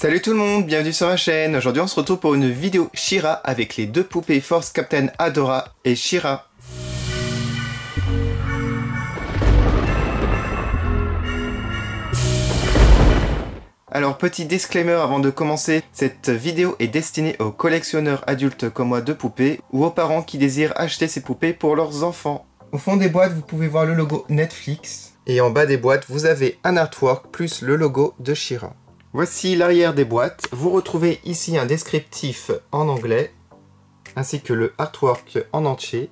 Salut tout le monde, bienvenue sur ma chaîne. Aujourd'hui on se retrouve pour une vidéo She-Ra avec les deux poupées Force Captain Adora et She-Ra. Alors petit disclaimer avant de commencer, cette vidéo est destinée aux collectionneurs adultes comme moi de poupées ou aux parents qui désirent acheter ces poupées pour leurs enfants. Au fond des boîtes vous pouvez voir le logo Netflix et en bas des boîtes vous avez un artwork plus le logo de She-Ra. Voici l'arrière des boîtes. Vous retrouvez ici un descriptif en anglais, ainsi que le artwork en entier.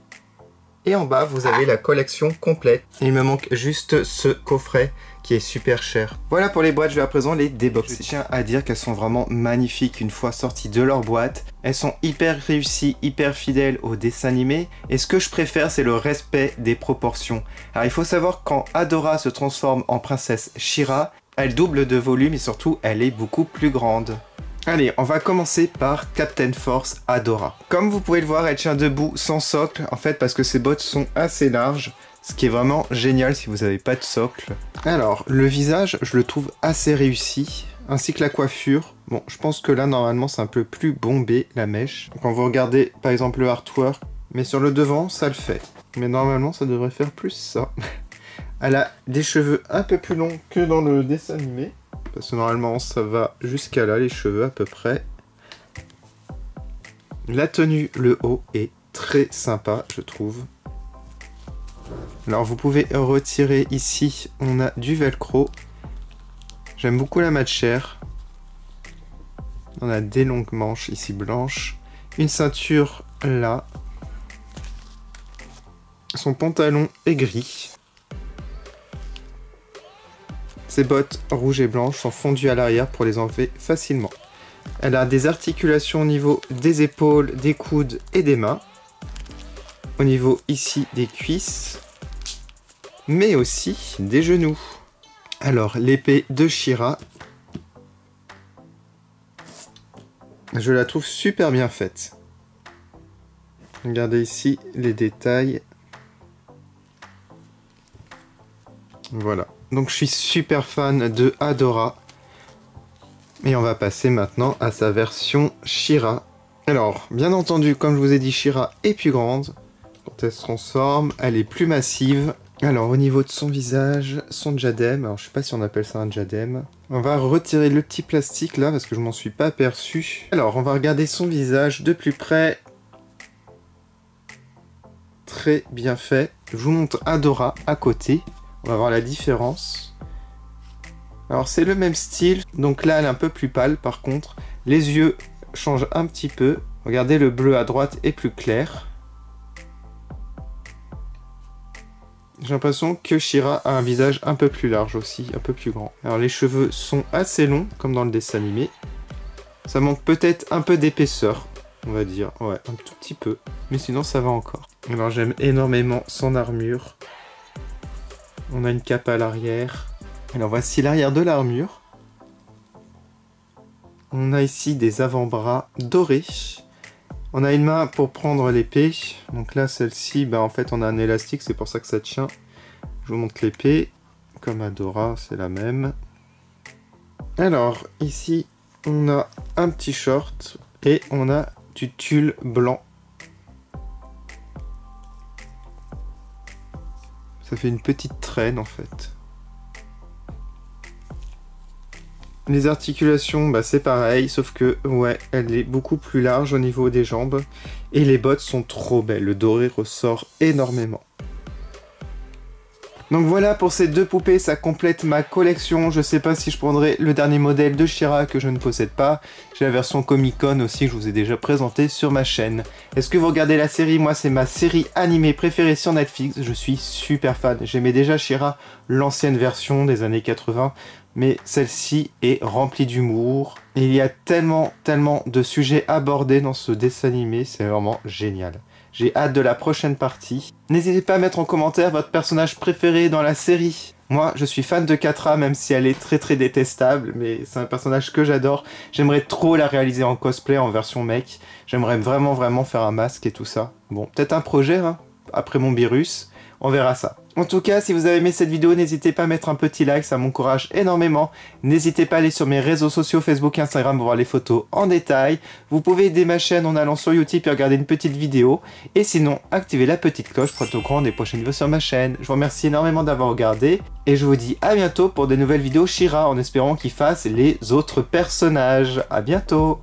Et en bas, vous avez la collection complète. Il me manque juste ce coffret qui est super cher. Voilà pour les boîtes, je vais à présent les déboxer. Je tiens à dire qu'elles sont vraiment magnifiques une fois sorties de leur boîte. Elles sont hyper réussies, hyper fidèles au dessin animé. Et ce que je préfère, c'est le respect des proportions. Alors il faut savoir quand Adora se transforme en princesse She-Ra, elle double de volume et surtout, elle est beaucoup plus grande. Allez, on va commencer par Captain Force Adora. Comme vous pouvez le voir, elle tient debout sans socle, en fait parce que ses bottes sont assez larges, ce qui est vraiment génial si vous n'avez pas de socle. Alors, le visage, je le trouve assez réussi, ainsi que la coiffure. Bon, je pense que là, normalement, c'est un peu plus bombé, la mèche. Quand vous regardez, par exemple, le artwork, mais sur le devant, ça le fait. Mais normalement, ça devrait faire plus ça. Elle a des cheveux un peu plus longs que dans le dessin animé. Parce que normalement ça va jusqu'à là, les cheveux à peu près. La tenue, le haut, est très sympa, je trouve. Alors vous pouvez retirer ici, on a du velcro. J'aime beaucoup la matière. On a des longues manches ici blanches. Une ceinture là. Son pantalon est gris. Ses bottes rouges et blanches sont fondues à l'arrière pour les enlever facilement. Elle a des articulations au niveau des épaules, des coudes et des mains. Au niveau ici des cuisses, mais aussi des genoux. Alors l'épée de She-Ra, je la trouve super bien faite. Regardez ici les détails. Voilà. Donc je suis super fan de Adora. Et on va passer maintenant à sa version She-Ra. Alors, bien entendu, comme je vous ai dit, She-Ra est plus grande. Quand elle se transforme, elle est plus massive. Alors, au niveau de son visage, son diadème, alors je sais pas si on appelle ça un diadème. On va retirer le petit plastique là, parce que je m'en suis pas aperçu. Alors, on va regarder son visage de plus près. Très bien fait. Je vous montre Adora à côté. On va voir la différence. Alors c'est le même style, donc là elle est un peu plus pâle par contre. Les yeux changent un petit peu. Regardez, le bleu à droite est plus clair. J'ai l'impression que She-Ra a un visage un peu plus large aussi, un peu plus grand. Alors les cheveux sont assez longs, comme dans le dessin animé. Ça manque peut-être un peu d'épaisseur, on va dire. Ouais, un tout petit peu. Mais sinon ça va encore. Alors j'aime énormément son armure. On a une cape à l'arrière. Alors voici l'arrière de l'armure. On a ici des avant-bras dorés. On a une main pour prendre l'épée. Donc là, celle-ci, en fait, on a un élastique, c'est pour ça que ça tient. Je vous montre l'épée. Comme Adora, c'est la même. Alors, ici, on a un petit short et on a du tulle blanc. Ça fait une petite traîne en fait. Les articulations, c'est pareil, sauf que, ouais, elle est beaucoup plus large au niveau des jambes. Et les bottes sont trop belles, le doré ressort énormément. Donc voilà, pour ces deux poupées, ça complète ma collection. Je sais pas si je prendrai le dernier modèle de She-Ra que je ne possède pas. J'ai la version Comic-Con aussi que je vous ai déjà présentée sur ma chaîne. Est-ce que vous regardez la série? Moi, c'est ma série animée préférée sur Netflix. Je suis super fan. J'aimais déjà She-Ra, l'ancienne version des années 80. Mais celle-ci est remplie d'humour. Et il y a tellement de sujets abordés dans ce dessin animé. C'est vraiment génial. J'ai hâte de la prochaine partie. N'hésitez pas à mettre en commentaire votre personnage préféré dans la série. Moi, je suis fan de Catra, même si elle est très détestable, mais c'est un personnage que j'adore. J'aimerais trop la réaliser en cosplay, en version mec. J'aimerais vraiment faire un masque et tout ça. Bon, peut-être un projet, hein, après mon virus. On verra ça. En tout cas, si vous avez aimé cette vidéo, n'hésitez pas à mettre un petit like, ça m'encourage énormément. N'hésitez pas à aller sur mes réseaux sociaux, Facebook et Instagram pour voir les photos en détail. Vous pouvez aider ma chaîne en allant sur YouTube et regarder une petite vidéo. Et sinon, activez la petite cloche pour être au courant des prochaines vidéos sur ma chaîne. Je vous remercie énormément d'avoir regardé. Et je vous dis à bientôt pour de nouvelles vidéos She-Ra, en espérant qu'il fasse les autres personnages. À bientôt!